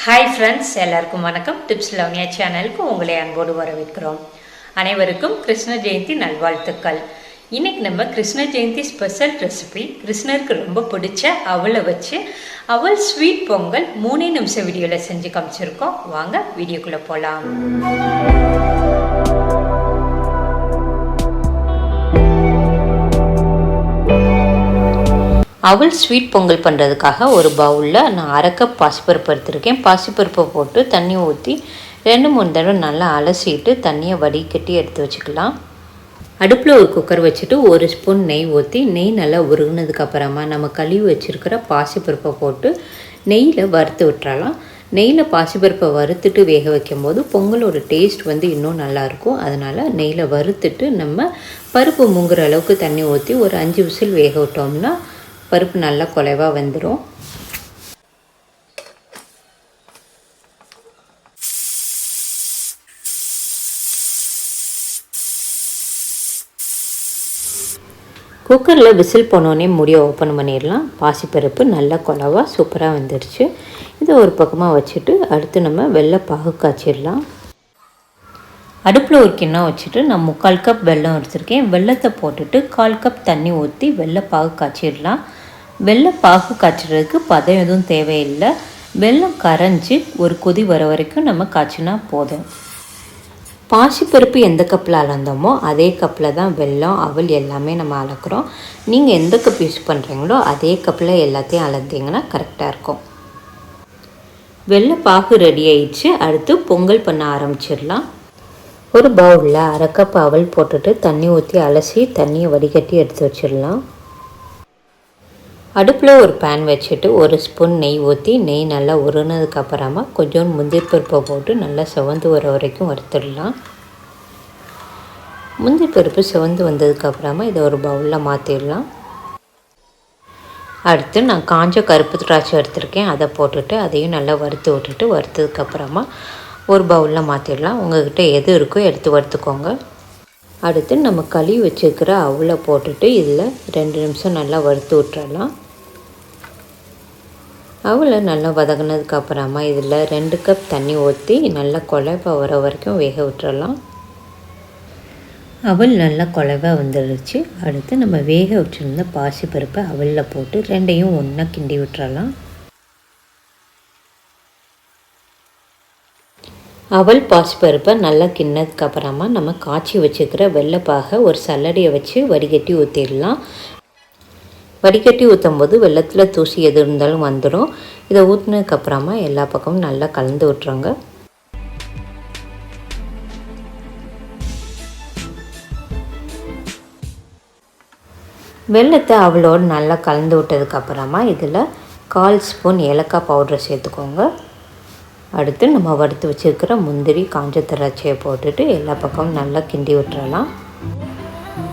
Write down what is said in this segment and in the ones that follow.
Hi friends, எல்லாருக்கும் வணக்கம். டிப்ஸ்லவனியா சேனலுக்கு உங்களை அன்போடு வரவேற்கிறோம். அனைவருக்கும் கிருஷ்ண ஜெயந்தி நல்வாழ்த்துக்கள். இன்னைக்கு நம்ம கிருஷ்ண ஜெயந்தி ஸ்பெஷல் ரெசிபி, கிருஷ்ணருக்கு ரொம்ப பிடிச்ச அவலை வச்சு அவல் ஸ்வீட் பொங்கல் 3 நிமிஷம் வீடியோவில் செஞ்சு காமிச்சிருக்கோம். வாங்க வீடியோக்குள்ளே போகலாம். அவல் ஸ்வீட் பொங்கல் பண்ணுறதுக்காக ஒரு பவுலில் நான் 1/2 கப் பாசிப்பருப்பு எடுத்துருக்கேன். பாசிப்பருப்பை போட்டு தண்ணி ஊற்றி 2-3 தடவை நல்லா அலசிட்டு தண்ணியை வடிகட்டி எடுத்து வச்சுக்கலாம். அடுப்பில் ஒரு குக்கர் வச்சுட்டு 1 ஸ்பூன் நெய் ஊற்றி, நெய் நல்லா உருகுனதுக்கப்புறமா நம்ம கழுவி வச்சுருக்கிற பாசிப்பருப்பை போட்டு நெய்யில் வறுத்து விட்டுறலாம். நெய்யில் பாசிப்பருப்பை வறுத்துட்டு வேக வைக்கும்போது பொங்கலோட டேஸ்ட் இன்னும் நல்லாயிருக்கும். அதனால் நெய்யில் வறுத்துட்டு நம்ம பருப்பு முங்குற அளவுக்கு தண்ணி ஊற்றி ஒரு 5 விசில் வேக விட்டோம்னா பருப்பு நல்லா குலைவாக வந்துடும். குக்கரில் விசில் போனோடனே மூடியை ஓப்பன் பண்ணிடலாம். பாசிப்பருப்பு நல்லா குலைவாக சூப்பராக வந்துடுச்சு. இதை ஒரு பக்கமாக வச்சுட்டு அடுத்து நம்ம வெள்ளை பாகு காய்ச்சிடலாம். அடுப்பில் ஒரு கிண்ணம் வச்சுட்டு நான் 3/4 கப் வெல்லம் எடுத்துருக்கேன். வெல்லத்தை போட்டுட்டு 1/4 கப் தண்ணி ஊற்றி வெள்ளை பாகு காய்ச்சிடலாம். வெள்ளை பாகு காய்ச்சறதுக்கு பதம் எதுவும் தேவையில்லை. வெல்லம் கரைஞ்சி ஒரு கொதி வர வரைக்கும் நம்ம காய்ச்சினா போதும். பாசிப்பருப்பு எந்த கப்பில் அளந்தோமோ அதே கப்பில் தான் வெல்லம், அவல் எல்லாமே நம்ம அளக்குறோம். நீங்கள் எந்த கப் யூஸ் பண்ணுறீங்களோ அதே கப்பில் எல்லாத்தையும் அளந்தீங்கன்னா கரெக்டாக இருக்கும். வெள்ளை பாகு ரெடி ஆயிடுச்சு. அடுத்து பொங்கல் பண்ண ஆரம்பிச்சிடலாம். ஒரு பவுலில் 1/2 கப் அவல் போட்டுட்டு தண்ணி ஊற்றி அலசி தண்ணியை வடிகட்டி எடுத்து வச்சிடலாம். அடுப்பில் ஒரு பேன் வச்சுட்டு 1 ஸ்பூன் நெய் ஊற்றி, நெய் நல்லா உருனதுக்கப்புறமா கொஞ்சம் முந்திரி பருப்பை போட்டு நல்லா செவந்து வர வரைக்கும் வறுத்துடலாம். முந்திரி பருப்பு செவந்து வந்ததுக்கப்புறமா இதை ஒரு பவுலில் மாற்றிடலாம். அடுத்து நான் காஞ்ச கருப்பு திராட்சை எடுத்துருக்கேன். அதை போட்டுட்டு அதையும் நல்லா வறுத்து விட்டுட்டு வறுத்ததுக்கப்புறமா ஒரு பவுலில் மாற்றிடலாம். உங்கள்கிட்ட எது இருக்கோ எடுத்து வறுத்துக்கோங்க. அடுத்து நம்ம கழுவி வச்சுருக்கிற அவலை போட்டுட்டு இதில் 2 நிமிஷம் நல்லா வறுத்து விட்டுறலாம். அவலை நல்லா வதங்கினதுக்கப்புறமா இதில் 2 கப் தண்ணி ஊற்றி நல்லா குழைவா வர வரைக்கும் வேக விட்டுறலாம். அவல் நல்லா குழைவா வந்துடுச்சு. அடுத்து நம்ம வேக வச்சுருந்த பாசிப்பருப்பை அவலில் போட்டு 2ஐயும் ஒன்றா கிண்டி விட்டுறலாம். அவல் பாசிப்பருப்பை நல்லா கிண்ணதுக்கப்புறமா நம்ம காய்ச்சி வச்சுக்கிற வெள்ளைப்பாக ஒரு சல்லடையை வச்சு வடிகட்டி ஊற்றிடலாம். வடிகட்டி ஊற்றும் போது வெள்ளத்தில் தூசி எது இருந்தாலும் வந்துடும். இதை ஊற்றினதுக்கப்புறமா எல்லா பக்கமும் நல்லா கலந்து விட்டுருங்க. வெள்ளத்தை அவளோடு நல்லா கலந்து விட்டதுக்கப்புறமா இதில் 1/4 ஸ்பூன் ஏலக்காய் பவுடரை சேர்த்துக்கோங்க. அடுத்து நம்ம வறுத்து வச்சுருக்கிற முந்திரி காஞ்ச திராட்சையை போட்டுட்டு எல்லா பக்கமும் நல்லா கிண்டி விட்டுறலாம்.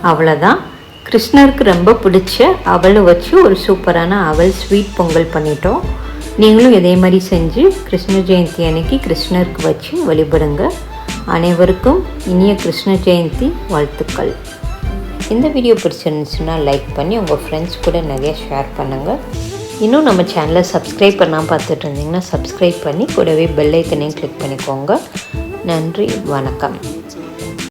அவ்வளோதான், கிருஷ்ணருக்கு ரொம்ப பிடிச்ச அவலை வச்சு ஒரு சூப்பரான அவல் ஸ்வீட் பொங்கல் பண்ணிட்டோம். நீங்களும் இதே மாதிரி செஞ்சு கிருஷ்ண ஜெயந்தி அன்னைக்கு கிருஷ்ணருக்கு வச்சு வழிபடுங்க. அனைவருக்கும் இனிய கிருஷ்ண ஜெயந்தி வாழ்த்துக்கள். இந்த வீடியோ பிடிச்சிருந்துச்சுன்னா லைக் பண்ணி உங்கள் ஃப்ரெண்ட்ஸ் கூட நிறைய ஷேர் பண்ணுங்கள். இன்னும் நம்ம சேனலை சப்ஸ்கிரைப் பண்ணாமல் பார்த்துட்டு இருந்தீங்கன்னா சப்ஸ்கிரைப் பண்ணி கூடவே பெல் ஐக்கனையும் கிளிக் பண்ணிக்கோங்க. நன்றி, வணக்கம்.